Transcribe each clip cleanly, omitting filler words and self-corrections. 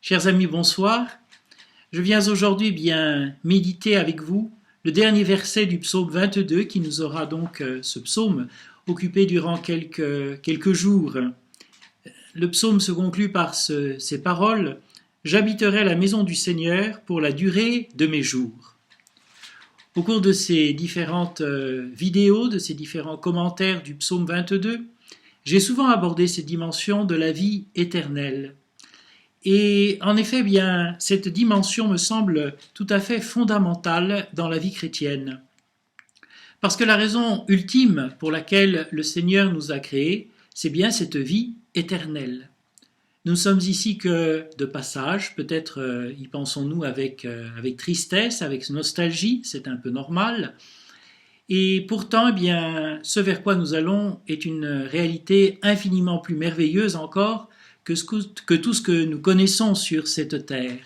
Chers amis, bonsoir. Je viens aujourd'hui bien méditer avec vous le dernier verset du psaume 22 qui nous aura donc ce psaume occupé durant quelques jours. Le psaume se conclut par ces paroles « J'habiterai la maison du Seigneur pour la durée de mes jours ». Au cours de ces différentes vidéos, de ces différents commentaires du psaume 22, j'ai souvent abordé cette dimension de la vie éternelle. Et en effet, bien, cette dimension me semble tout à fait fondamentale dans la vie chrétienne. Parce que la raison ultime pour laquelle le Seigneur nous a créés, c'est bien cette vie éternelle. Nous ne sommes ici que de passage, peut-être y pensons-nous avec tristesse, avec nostalgie, c'est un peu normal. Et pourtant, eh bien, ce vers quoi nous allons est une réalité infiniment plus merveilleuse encore que tout ce que nous connaissons sur cette terre.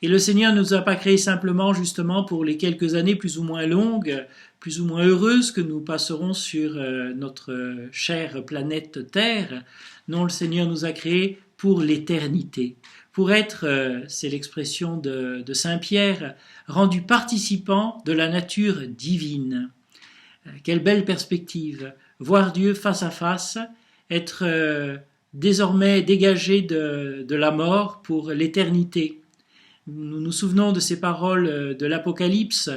Et le Seigneur ne nous a pas créés simplement justement pour les quelques années plus ou moins longues, plus ou moins heureuses que nous passerons sur notre chère planète Terre. Non, le Seigneur nous a créés pour l'éternité, pour être, c'est l'expression de Saint Pierre, rendu participant de la nature divine. Quelle belle perspective, voir Dieu face à face, être désormais dégagé de la mort pour l'éternité. Nous nous souvenons de ces paroles de l'Apocalypse,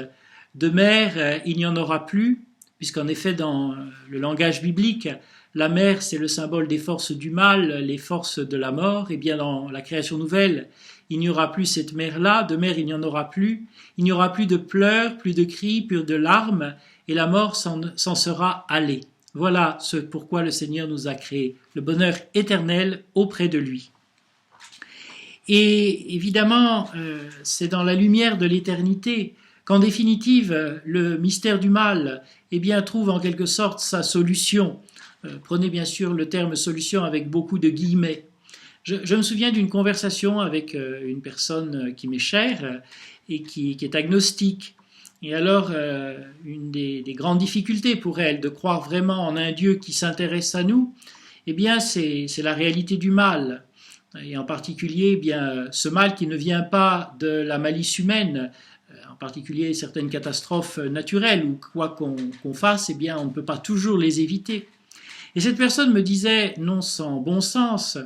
de mer il n'y en aura plus, puisqu'en effet dans le langage biblique, la mer c'est le symbole des forces du mal, les forces de la mort, et bien dans la création nouvelle, il n'y aura plus cette mer-là, de mer il n'y en aura plus, il n'y aura plus de pleurs, plus de cris, plus de larmes, et la mort s'en sera allée. Voilà ce pourquoi le Seigneur nous a créés, le bonheur éternel auprès de lui. Et évidemment, c'est dans la lumière de l'éternité qu'en définitive, le mystère du mal eh bien, trouve en quelque sorte sa solution. Prenez bien sûr le terme solution avec beaucoup de guillemets. Je me souviens d'une conversation avec une personne qui m'est chère et qui est agnostique. Et alors, une des grandes difficultés pour elle de croire vraiment en un Dieu qui s'intéresse à nous, eh bien, c'est la réalité du mal. Et en particulier, eh bien, ce mal qui ne vient pas de la malice humaine, en particulier certaines catastrophes naturelles, ou quoi qu'on fasse, eh bien, on ne peut pas toujours les éviter. Et cette personne me disait, non sans bon sens,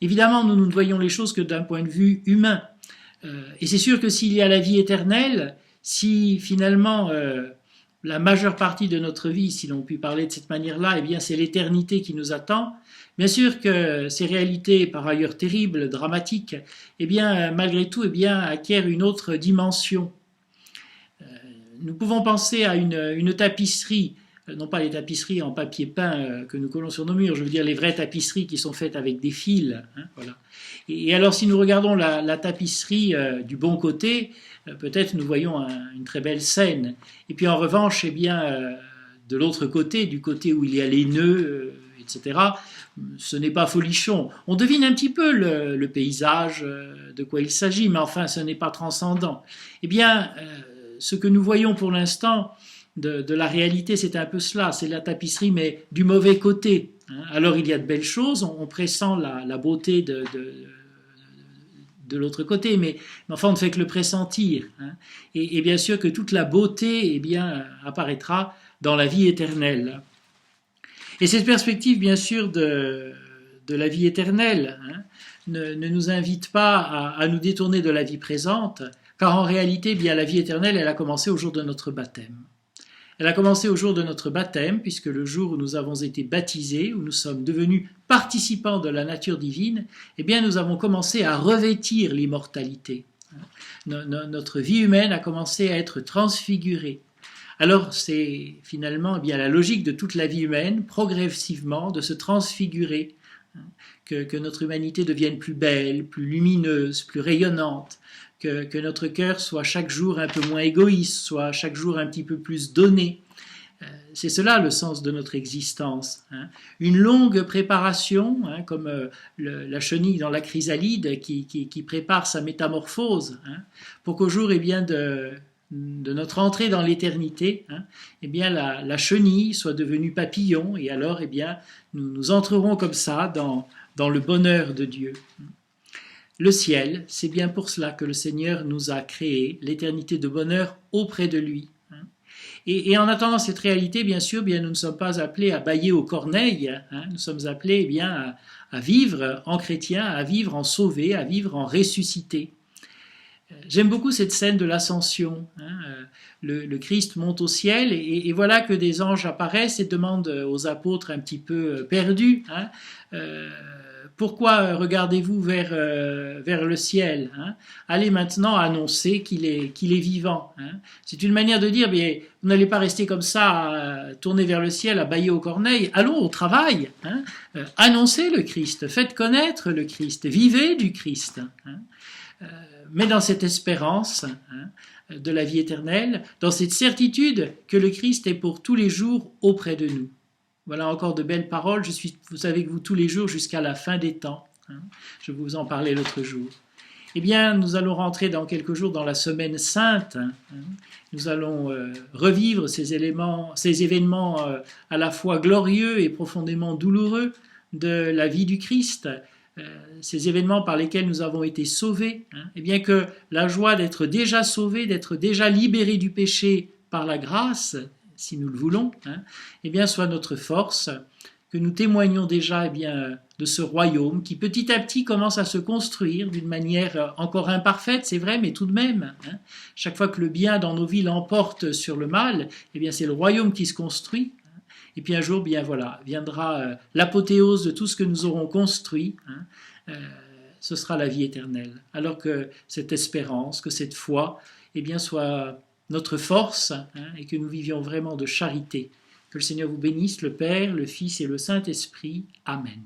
évidemment, nous ne voyons les choses que d'un point de vue humain. Et c'est sûr que s'il y a la vie éternelle, si finalement la majeure partie de notre vie, si l'on peut parler de cette manière-là, eh bien c'est l'éternité qui nous attend, bien sûr que ces réalités, par ailleurs terribles, dramatiques, eh bien malgré tout, eh bien acquièrent une autre dimension. Nous pouvons penser à une tapisserie, non pas les tapisseries en papier peint que nous collons sur nos murs, je veux dire les vraies tapisseries qui sont faites avec des fils. Voilà. Et alors si nous regardons la tapisserie du bon côté, peut-être nous voyons une très belle scène. Et puis en revanche, eh bien, de l'autre côté, du côté où il y a les nœuds, etc., ce n'est pas folichon. On devine un petit peu le paysage, de quoi il s'agit, mais enfin, ce n'est pas transcendant. Eh bien, ce que nous voyons pour l'instant de la réalité, c'est un peu cela, c'est la tapisserie, mais du mauvais côté. Alors il y a de belles choses, on pressent la beauté de l'autre côté, mais enfin on ne fait que le pressentir. Et bien sûr que toute la beauté eh bien, apparaîtra dans la vie éternelle. Et cette perspective, bien sûr, de la vie éternelle ne nous invite pas à nous détourner de la vie présente, car en réalité, eh bien, la vie éternelle, elle a commencé au jour de notre baptême. Elle a commencé au jour de notre baptême, puisque le jour où nous avons été baptisés, où nous sommes devenus participants de la nature divine, eh bien nous avons commencé à revêtir l'immortalité. Notre vie humaine a commencé à être transfigurée. Alors c'est finalement eh bien, la logique de toute la vie humaine, progressivement, de se transfigurer, que notre humanité devienne plus belle, plus lumineuse, plus rayonnante, que notre cœur soit chaque jour un peu moins égoïste, soit chaque jour un petit peu plus donné. C'est cela le sens de notre existence. Une longue préparation, comme la chenille dans la chrysalide qui prépare sa métamorphose, pour qu'au jour eh bien, de notre entrée dans l'éternité, eh bien, la chenille soit devenue papillon, et alors eh bien, nous entrerons comme ça dans le bonheur de Dieu. le ciel, c'est bien pour cela que le Seigneur nous a créés, l'éternité de bonheur auprès de lui. Et en attendant cette réalité, bien sûr, bien, nous ne sommes pas appelés à bâiller aux corneilles, nous sommes appelés bien, à vivre en chrétien, à vivre en sauvé, à vivre en ressuscité. J'aime beaucoup cette scène de l'ascension. Le Christ monte au ciel et voilà que des anges apparaissent et demandent aux apôtres un petit peu perdus, pourquoi regardez-vous vers le ciel, Allez maintenant annoncer qu'il est vivant. C'est une manière de dire, bien, vous n'allez pas rester comme ça, à tourner vers le ciel, à bâiller aux corneilles. Allons au travail. Annoncez le Christ, faites connaître le Christ, vivez du Christ. Mais dans cette espérance de la vie éternelle, dans cette certitude que le Christ est pour tous les jours auprès de nous. Voilà encore de belles paroles. Je suis, vous avec vous tous les jours jusqu'à la fin des temps. Je vous en parlais l'autre jour. Eh bien, nous allons rentrer dans quelques jours dans la semaine sainte. Nous allons revivre ces événements à la fois glorieux et profondément douloureux de la vie du Christ. Ces événements par lesquels nous avons été sauvés, et bien que la joie d'être déjà sauvés, d'être déjà libérés du péché par la grâce, si nous le voulons, et bien soit notre force, que nous témoignons déjà bien, de ce royaume qui petit à petit commence à se construire d'une manière encore imparfaite, c'est vrai, mais tout de même. Chaque fois que le bien dans nos vies l'emporte sur le mal, et bien c'est le royaume qui se construit. Et puis un jour, bien voilà, viendra l'apothéose de tout ce que nous aurons construit. Ce sera la vie éternelle. Alors que cette espérance, que cette foi, eh bien, soit notre force et que nous vivions vraiment de charité. Que le Seigneur vous bénisse, le Père, le Fils et le Saint-Esprit. Amen.